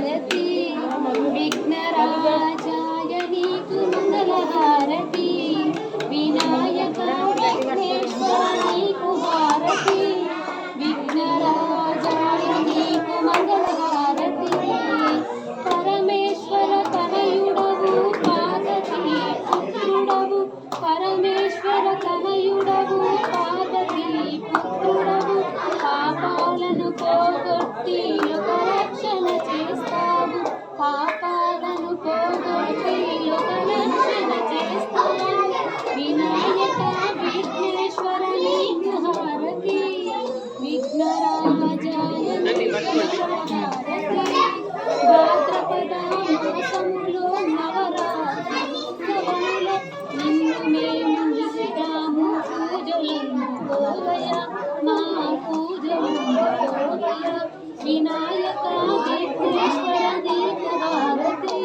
హారతి విఘ్నరాజాయ నీకు మంగళహారతి వినాయక విఘ్నేశ్వర నీకు హారతి విఘ్నరాజాయ నీకు మంగళహారతి పరమేశ్వర తనయుడవు పార్వతీ పుత్రుడవు పరమేశ్వర తనయుడవు పార్వతీ పుత్రుడవు పాపాలను పోగొట్టి లోకరక్షణ చేస్తావు పాపాలను పోగొట్టి లోకరక్షణ చేస్తావు వినాయక విఘ్నేశ్వర నీకు హారతి విఘ్నరాజాయ నీకు హారతి భాద్రపద మాసములో నవరాత్రి ఉత్సవములో నిన్ను మేము నిజగాము పూజలందుకోవయ మా పూజలందుకోవయ వినాయక విఘ్నేశ్వర నీకు హారతి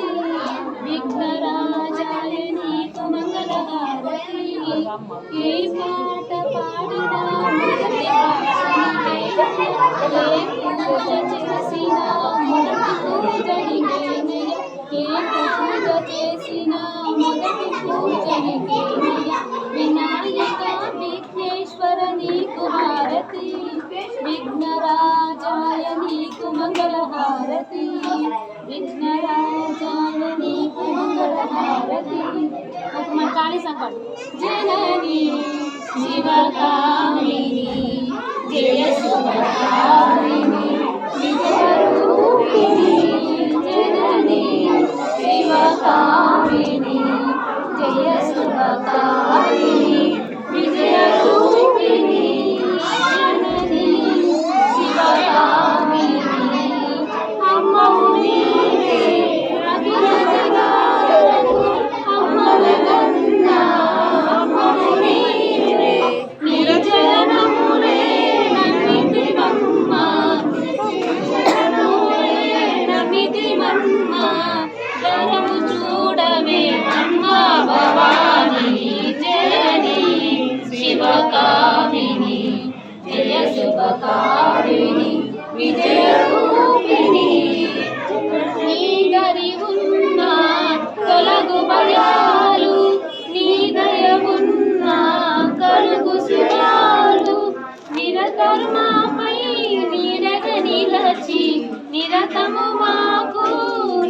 విఘ్నరాజాయ నీకు మంగళహారతి ఏ పాట పాడినా మొదటి ఏ పూజ చేసినా మొదటి పూజ నీకేనయ్య ఏ పూజ చేసినా మొదటి పూజ నీకేనయ్య వినాయక విఘ్నేశ్వర నీకు హారతి విఘ్నరాజాయ నీకు మంగళహారతి విఘ్నరాజాయ నీకు మంగళహారతి మన కాళీ సంపాడు జనని శివకామిని జయ శుభకామిని విజయరూపిణి జనని శివకామిని జయ శుభకామిని విజయరూపిణి జనని శివకామిని అమ్మవు నీవే అఖిల జగాలకు అమ్మల కన్నా అమ్మవు నీవే నిర్జనములే నమితివమ్మ నమితివమ్మ ధరము చూడవే అమ్మ భవాని జనని శివకామిని జయ శుభకారిణి విజయరూపిణి నీ దరి ఉన్న తొలగు భయాలు నీ దయ ఉన్న కలుగు సుఖాలు నిరతర్మాపై నీడగ నిలచి నిరతము మాకు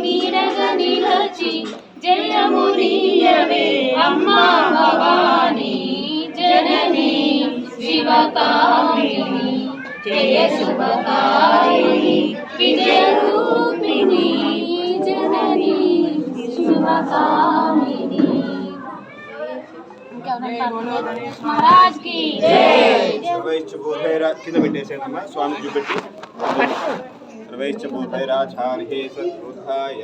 నీడగ నిలచి జయము నీయవే అమ్మా భవాని జనని శివకామిని జయ శుభకారిణి విజయరూపిణి జనని శివకామిని महाराज की కింద పెట్టేసేదమ్మా స్వామి చూపెట్టి సర్వైశ్చ భూతైరాచార్యే సద్బుద్ధాయ